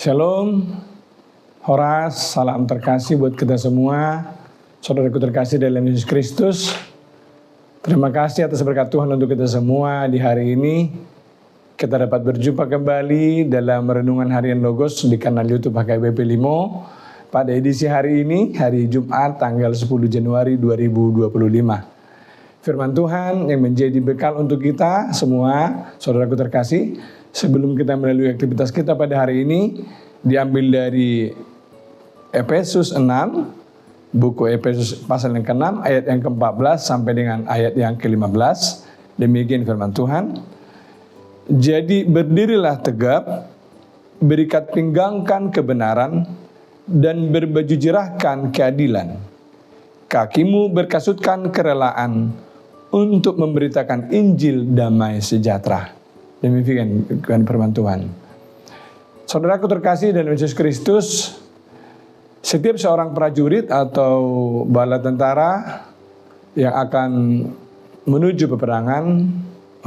Shalom, Horas, salam terkasih buat kita semua, saudaraku terkasih dalam Yesus Kristus. Terima kasih atas berkat Tuhan untuk kita semua di hari ini. Kita dapat berjumpa kembali dalam Renungan Harian Logos di kanal YouTube HKBP Limo pada edisi hari ini, hari Jumat tanggal 10 Januari 2025. Firman Tuhan yang menjadi bekal untuk kita semua, saudaraku terkasih, sebelum kita melalui aktivitas kita pada hari ini, diambil dari Efesus 6, buku Efesus pasal yang ke-6, ayat yang ke-14 sampai dengan ayat yang ke-15. Demikian firman Tuhan. Jadi berdirilah tegap, berikat pinggangkan kebenaran, dan berbaju jerahkan keadilan. Kakimu berkasutkan kerelaan untuk memberitakan Injil damai sejahtera. Demikian firman Tuhan. Saudaraku terkasih dalam Yesus Kristus, setiap seorang prajurit atau bala tentara yang akan menuju peperangan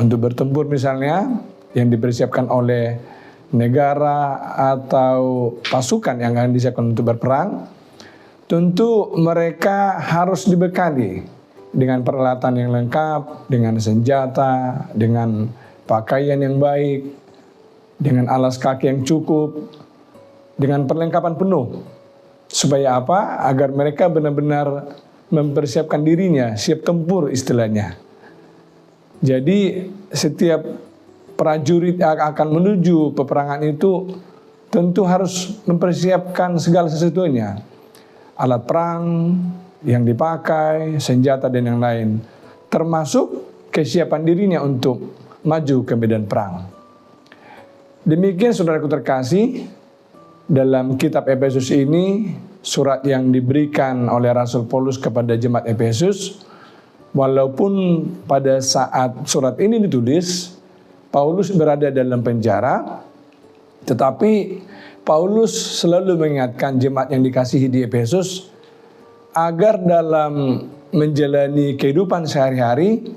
untuk bertempur misalnya, yang dipersiapkan oleh negara atau pasukan yang akan disiapkan untuk berperang, tentu mereka harus dibekali dengan peralatan yang lengkap, dengan senjata, dengan pakaian yang baik, dengan alas kaki yang cukup, dengan perlengkapan penuh. Supaya apa? Agar mereka benar-benar mempersiapkan dirinya, siap tempur istilahnya. Jadi setiap prajurit yang akan menuju peperangan itu tentu harus mempersiapkan segala sesuatunya. Alat perang yang dipakai, senjata dan yang lain. Termasuk kesiapan dirinya untuk maju ke medan perang. Demikian saudaraku terkasih, dalam kitab Efesus ini, surat yang diberikan oleh Rasul Paulus kepada jemaat Efesus, walaupun pada saat surat ini ditulis, Paulus berada dalam penjara, tetapi Paulus selalu mengingatkan jemaat yang dikasihi di Efesus, agar dalam menjalani kehidupan sehari-hari,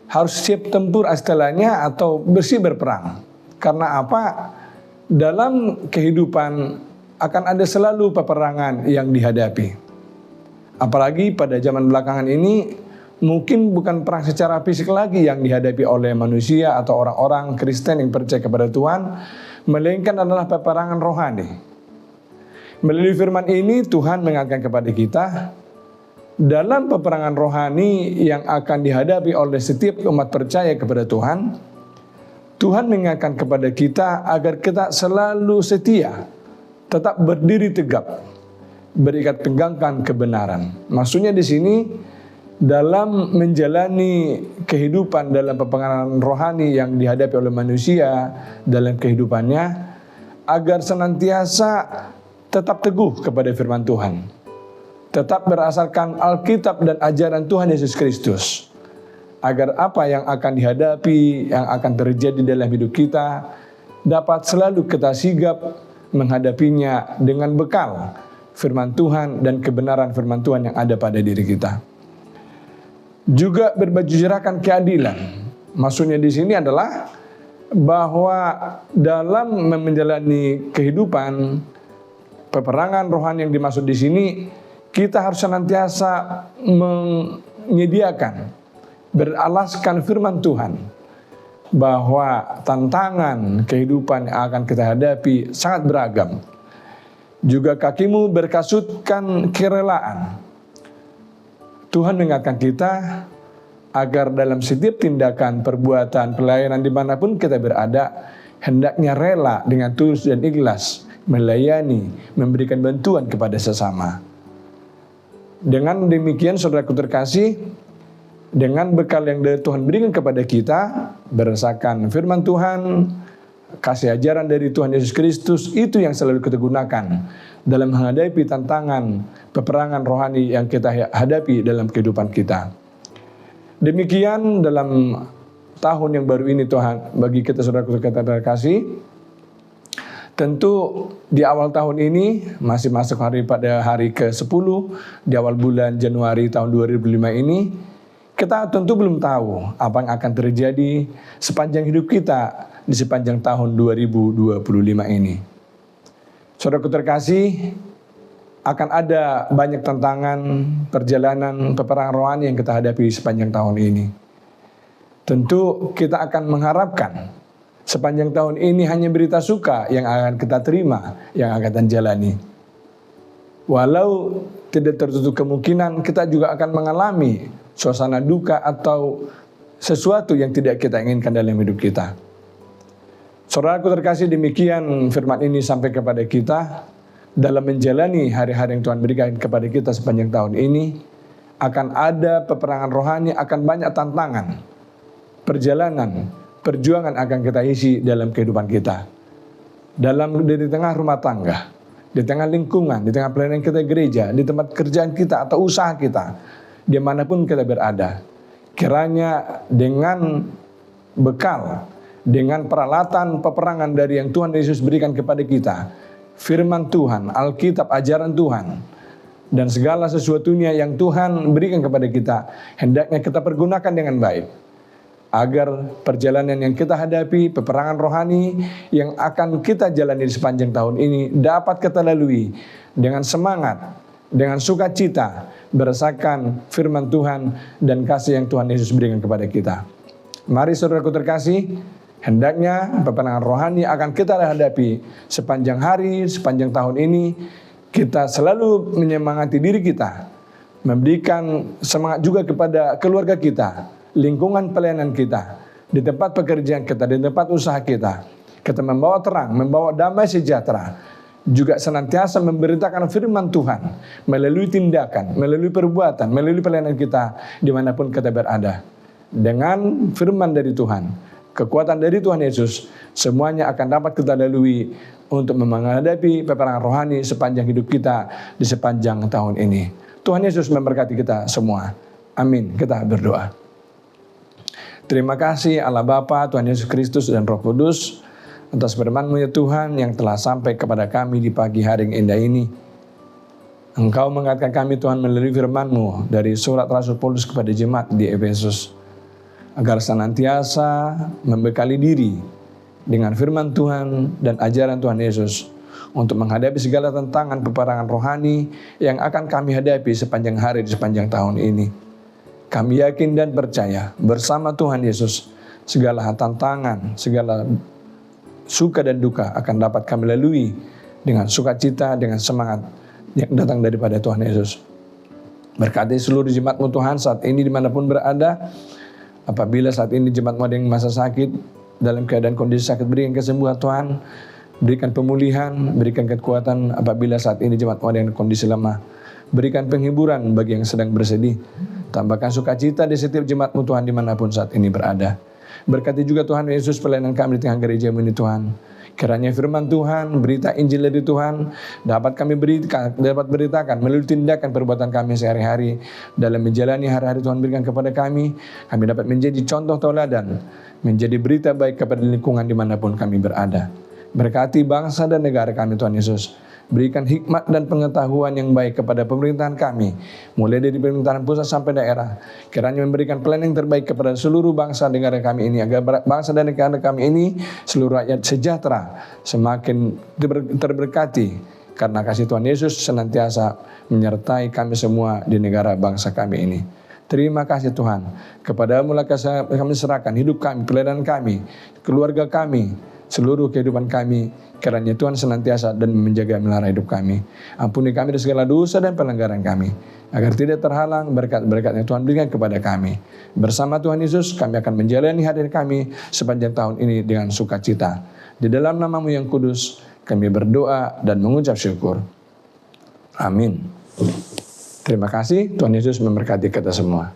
harus siap tempur istilahnya atau bersih berperang. Karena apa? Dalam kehidupan akan ada selalu peperangan yang dihadapi. Apalagi pada zaman belakangan ini, mungkin bukan perang secara fisik lagi yang dihadapi oleh manusia atau orang-orang Kristen yang percaya kepada Tuhan, melainkan adalah peperangan rohani. Melalui firman ini Tuhan mengingatkan kepada kita, dalam peperangan rohani yang akan dihadapi oleh setiap umat percaya kepada Tuhan, Tuhan mengingatkan kepada kita agar kita selalu setia, tetap berdiri tegap, berikat pinggangkan kebenaran. Maksudnya di sini, dalam menjalani kehidupan dalam peperangan rohani yang dihadapi oleh manusia dalam kehidupannya, agar senantiasa tetap teguh kepada firman Tuhan, tetap berdasarkan Alkitab dan ajaran Tuhan Yesus Kristus, agar apa yang akan dihadapi, yang akan terjadi dalam hidup kita, dapat selalu kita sigap menghadapinya dengan bekal firman Tuhan dan kebenaran firman Tuhan yang ada pada diri kita. Juga berbaju jerahkan keadilan. Maksudnya di sini adalah bahwa dalam menjalani kehidupan peperangan rohani yang dimaksud di sini, kita harus senantiasa menyediakan, beralaskan firman Tuhan, bahwa tantangan kehidupan yang akan kita hadapi sangat beragam. Juga kakimu berkasutkan kerelaan. Tuhan mengingatkan kita agar dalam setiap tindakan, perbuatan, pelayanan dimanapun kita berada, hendaknya rela dengan tulus dan ikhlas melayani, memberikan bantuan kepada sesama. Dengan demikian saudaraku terkasih, dengan bekal yang dari Tuhan berikan kepada kita, berdasarkan firman Tuhan, kasih ajaran dari Tuhan Yesus Kristus, itu yang selalu kita gunakan dalam menghadapi tantangan peperangan rohani yang kita hadapi dalam kehidupan kita. Demikian dalam tahun yang baru ini Tuhan, bagi kita saudaraku terkasih, tentu di awal tahun ini, masih masuk pada hari ke-10, di awal bulan Januari tahun 2005 ini, kita tentu belum tahu apa yang akan terjadi sepanjang hidup kita di sepanjang tahun 2025 ini. Saudaraku terkasih, akan ada banyak tantangan, perjalanan, peperangan rohani yang kita hadapi sepanjang tahun ini. Tentu kita akan mengharapkan sepanjang tahun ini hanya berita suka yang akan kita terima, yang akan kita jalani. Walau tidak tertutup kemungkinan kita juga akan mengalami suasana duka atau sesuatu yang tidak kita inginkan dalam hidup kita. Saudaraku terkasih, demikian firman ini sampai kepada kita dalam menjalani hari-hari yang Tuhan berikan kepada kita sepanjang tahun ini. Akan ada peperangan rohani, akan banyak tantangan, perjalanan, perjuangan akan kita isi dalam kehidupan kita. Di tengah rumah tangga, di tengah lingkungan, di tengah pelayanan kita gereja, di tempat kerjaan kita atau usaha kita, dimanapun kita berada. Kiranya dengan bekal, dengan peralatan peperangan dari yang Tuhan Yesus berikan kepada kita, firman Tuhan, Alkitab, ajaran Tuhan, dan segala sesuatunya yang Tuhan berikan kepada kita, hendaknya kita pergunakan dengan baik, agar perjalanan yang kita hadapi, peperangan rohani yang akan kita jalani di sepanjang tahun ini dapat kita lalui dengan semangat, dengan sukacita, berdasarkan firman Tuhan dan kasih yang Tuhan Yesus berikan kepada kita. Mari saudaraku terkasih, hendaknya peperangan rohani akan kita hadapi sepanjang hari, sepanjang tahun ini. Kita selalu menyemangati diri kita, memberikan semangat juga kepada keluarga kita, lingkungan pelayanan kita, di tempat pekerjaan kita, di tempat usaha kita. Kita membawa terang, membawa damai sejahtera, juga senantiasa memberitakan firman Tuhan melalui tindakan, melalui perbuatan, melalui pelayanan kita dimanapun kita berada. Dengan firman dari Tuhan, kekuatan dari Tuhan Yesus, semuanya akan dapat kita lalui untuk menghadapi peperangan rohani sepanjang hidup kita di sepanjang tahun ini. Tuhan Yesus memberkati kita semua. Amin. Kita berdoa. Terima kasih Allah Bapa, Tuhan Yesus Kristus dan Roh Kudus atas firman-Mu ya Tuhan yang telah sampai kepada kami di pagi hari yang indah ini. Engkau mengingatkan kami Tuhan melalui firman-Mu dari surat Rasul Paulus kepada jemaat di Efesus, agar senantiasa membekali diri dengan firman Tuhan dan ajaran Tuhan Yesus untuk menghadapi segala tantangan peperangan rohani yang akan kami hadapi sepanjang hari di sepanjang tahun ini. Kami yakin dan percaya bersama Tuhan Yesus segala tantangan, segala suka dan duka akan dapat kami lalui dengan sukacita, dengan semangat yang datang daripada Tuhan Yesus. Berkati seluruh jemaat-Mu Tuhan saat ini dimanapun berada. Apabila saat ini jemaat-Mu ada yang masa sakit, dalam keadaan kondisi sakit, berikan kesembuhan Tuhan, berikan pemulihan, berikan kekuatan. Apabila saat ini jemaat-Mu ada yang kondisi lemah, berikan penghiburan bagi yang sedang bersedih. Tambahkan sukacita di setiap jemaat-Mu Tuhan dimanapun saat ini berada. Berkati juga Tuhan Yesus pelayanan kami di tengah gereja-Mu ini Tuhan. Kiranya firman Tuhan, berita Injil dari Tuhan dapat kami beritakan melalui tindakan perbuatan kami sehari-hari dalam menjalani hari-hari Tuhan berikan kepada kami. Kami dapat menjadi contoh tauladan, menjadi berita baik kepada lingkungan dimanapun kami berada. Berkati bangsa dan negara kami Tuhan Yesus. Berikan hikmat dan pengetahuan yang baik kepada pemerintahan kami, mulai dari pemerintahan pusat sampai daerah. Kiranya memberikan pelayanan yang terbaik kepada seluruh bangsa negara kami ini, agar bangsa dan negara kami ini, seluruh rakyat sejahtera, semakin terberkati, karena kasih Tuhan Yesus senantiasa menyertai kami semua di negara bangsa kami ini. Terima kasih Tuhan, kepada-Mu kami serahkan hidup kami, pelayanan kami, keluarga kami, seluruh kehidupan kami. Kiranya Tuhan senantiasa dan menjaga melihara hidup kami. Ampuni kami dari segala dosa dan pelanggaran kami, agar tidak terhalang berkat-berkat yang Tuhan berikan kepada kami. Bersama Tuhan Yesus kami akan menjalani hari kami sepanjang tahun ini dengan sukacita. Di dalam nama-Mu yang kudus kami berdoa dan mengucap syukur. Amin. Terima kasih. Tuhan Yesus memberkati kita semua.